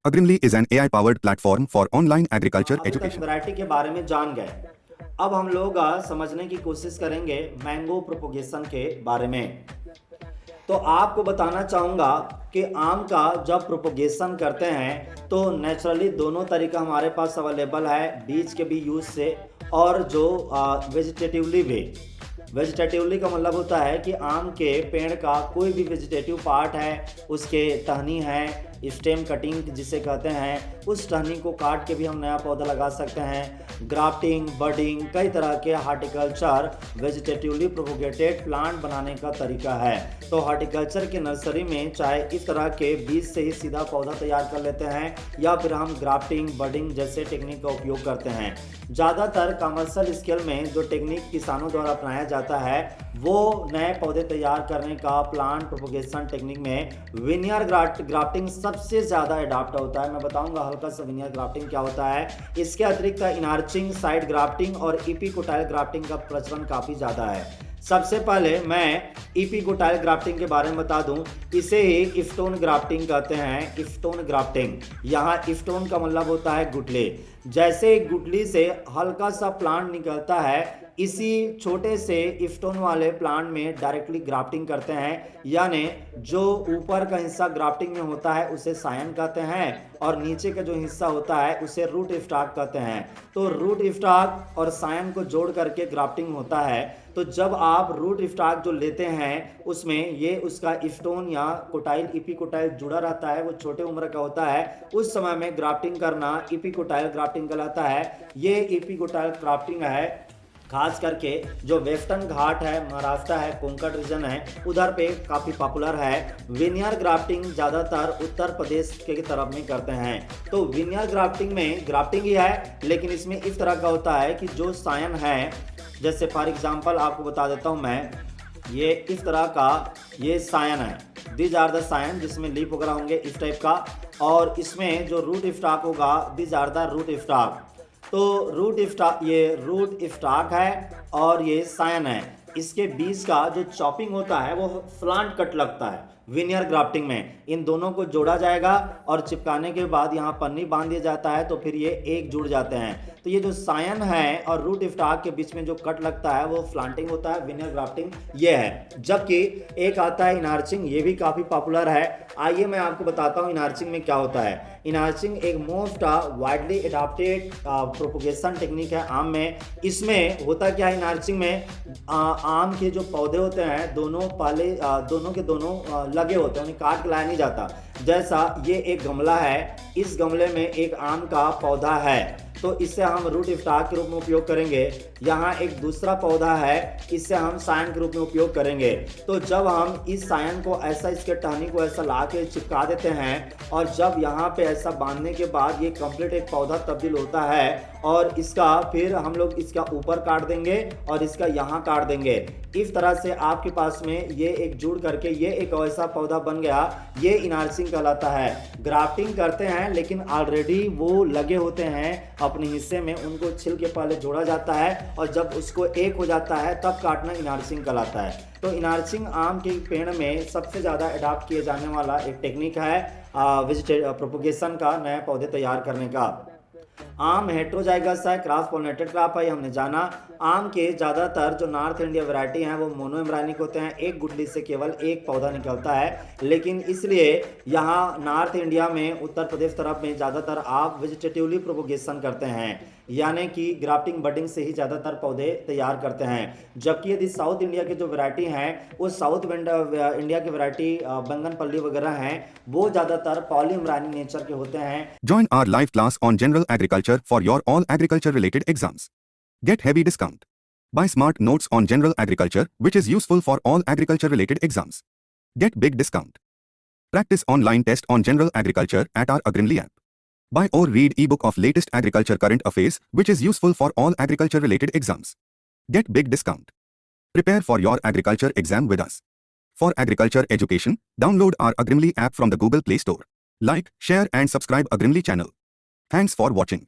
Agrimly is an AI-powered platform for online agriculture अभी तक education. Variety के बारे में जान गए। अब हम लोग समझने की कोशिश करेंगे मैंगो प्रोपोगेशन के बारे में। तो आपको बताना चाहूँगा कि आम का जब प्रोपोगेशन करते हैं तो नेचुरली दोनों तरीका हमारे पास अवेलेबल है, बीज के भी यूज से और जो वेजिटेटिवली भी। वेजिटेटिवली का मतलब होता है कि आम के पेड़ का कोई भी वेजिटेटिव पार्ट है, उसके टहनी है, स्टेम कटिंग जिसे कहते हैं, उस टहनी को काट के भी हम नया पौधा लगा सकते हैं। ग्राफ्टिंग, बडिंग, कई तरह के हार्टिकल्चर वेजिटेटिवली प्रोपोगेटेड प्लांट बनाने का तरीका है। तो हार्टिकल्चर के नर्सरी में चाहे इस तरह के बीज से ही सीधा पौधा तैयार कर लेते हैं या फिर हम ग्राफ्टिंग, बडिंग जैसे टेक्निक का उपयोग करते हैं। ज़्यादातर कमर्शियल स्केल में जो टेक्निक किसानों द्वारा अपनाया जाता है वो नए पौधे तैयार करने का प्लांट प्रोपोगेशन टेक्निक में विनियर ग्राफ्टिंग सबसे ज़्यादा अडॉप्ट होता है। मैं बताऊंगा हल्का सा विनियर ग्राफ्टिंग क्या होता है। इसके अतिरिक्त इनार्चिंग, साइड ग्राफ्टिंग और इपिकोटाइल ग्राफ्टिंग का प्रचलन काफ़ी ज़्यादा है। सबसे पहले मैं इपिकोटाइल ग्राफ्टिंग के बारे में बता दूं। इसे ही स्टोन ग्राफ्टिंग कहते हैं। स्टोन ग्राफ्टिंग, यहाँ स्टोन का मतलब होता है गुठली। जैसे गुठली से हल्का सा प्लांट निकलता है, इसी छोटे से स्टोन वाले प्लांट में डायरेक्टली ग्राफ्टिंग करते हैं। यानी जो ऊपर का हिस्सा ग्राफ्टिंग में होता है उसे सायन कहते हैं और नीचे का जो हिस्सा होता है उसे रूट स्टॉक कहते हैं। तो रूट स्टॉक और सायन को जोड़ करके ग्राफ्टिंग होता है। तो जब आप रूट स्टॉक जो लेते हैं उसमें ये उसका स्टोन या कोटाइल, इपिकोटाइल जुड़ा रहता है, वो छोटे उम्र का होता है, उस समय में ग्राफ्टिंग करना इपिकोटाइल ग्राफ्टिंग कहलाता है। ये इपिकोटाइल ग्राफ्टिंग है खास करके जो वेस्टर्न घाट है, महाराष्ट्र है, कोंकण रीजन है, उधर पे काफ़ी पॉपुलर है। विनियर ग्राफ्टिंग ज़्यादातर उत्तर प्रदेश के तरफ में करते हैं। तो विनियर ग्राफ्टिंग में ग्राफ्टिंग ही है, लेकिन इसमें इस तरह का होता है कि जो सायन है, जैसे फॉर एग्जांपल आपको बता देता हूँ मैं, ये इस तरह का ये सायन है, दीज आर द सायन, जिसमें लीफ वगैरह होंगे इस टाइप का। और इसमें जो रूट स्टॉक होगा, these are the root stock. तो रूट स्टॉक, ये रूट स्टॉक है और ये सायन है। इसके बीच का जो चॉपिंग होता है वो स्लांट कट लगता है। विनियर ग्राफ्टिंग में इन दोनों को जोड़ा जाएगा और चिपकाने के बाद यहाँ पन्नी बांध दिया जाता है, तो फिर ये एक जुड़ जाते हैं। तो ये जो सायन है और रूट स्टॉक के बीच में जो कट लगता है वो फ्लांटिंग होता है, विनियर ग्राफ्टिंग ये है। जबकि एक आता है इनार्चिंग, ये भी काफ़ी पॉपुलर है। आइए मैं आपको बताता हूँ इनार्चिंग में क्या होता है। इनार्चिंग एक most widely adopted propagation technique है आम में। इसमें होता क्या है, इनार्चिंग में आम के जो पौधे होते हैं दोनों पहले दोनों के दोनों लगे होते हैं, उन्हें काट के लाया नहीं जाता। जैसा ये एक गमला है, इस गमले में एक आम का पौधा है, तो इससे हम रूट स्टॉक के रूप में उपयोग करेंगे। यहाँ एक दूसरा पौधा है, इससे हम सायन के रूप में उपयोग करेंगे। तो जब हम इस सायन को ऐसा, इसके टहनी को ऐसा ला के चिपका देते हैं और जब यहाँ पे ऐसा बांधने के बाद ये कंप्लीट एक पौधा तब्दील होता है और इसका फिर हम लोग इसका ऊपर काट देंगे और इसका यहाँ काट देंगे। इस तरह से आपके पास में ये एक जुड़ करके ये एक ऐसा पौधा बन गया, ये इनार्चिंग कहलाता है। ग्राफ्टिंग करते हैं लेकिन ऑलरेडी वो लगे होते हैं अपने हिस्से में, उनको छिल के पहले जोड़ा जाता है और जब उसको एक हो जाता है तब काटना इनार्चिंग कहलाता है। तो इनार्चिंग आम के पेड़ में सबसे ज़्यादा अडॉप्ट किए जाने वाला एक टेक्निक है प्रोपोगेशन का, नए पौधे तैयार करने का। आम हेट्रोजाइगस है, क्रॉस पॉलिनेटेड क्रॉप है, हमने जाना। आम के ज़्यादातर जो नॉर्थ इंडिया वैरायटी हैं वो मोनोएम्ब्रायनिक होते हैं, एक गुठली से केवल एक पौधा निकलता है। लेकिन इसलिए यहाँ नॉर्थ इंडिया में, उत्तर प्रदेश तरफ में ज़्यादातर आप वेजिटेटिवली प्रोपोगेशन करते हैं, यानी कि ग्राफ्टिंग बडिंग से ही ज़्यादातर पौधे तैयार करते हैं। जबकि यदि साउथ इंडिया के जो वैरायटी हैं वो साउथ इंडिया की वैरायटी बैंगनपल्ली वगैरह हैं, वो ज़्यादातर पॉलीएम्ब्रायनिक नेचर के होते हैं। Join our live class on general agriculture for your all agriculture related exams. Get heavy discount. Buy smart notes on general agriculture, which is useful for all agriculture related exams. Get big discount. Practice online test on general agriculture at our Agrimly app. Buy or read ebook of latest agriculture current affairs, which is useful for all agriculture related exams. Get big discount. Prepare for your agriculture exam with us. For agriculture education, download our Agrimly app from the Google Play Store. Like, share and subscribe Agrimly channel. Thanks for watching.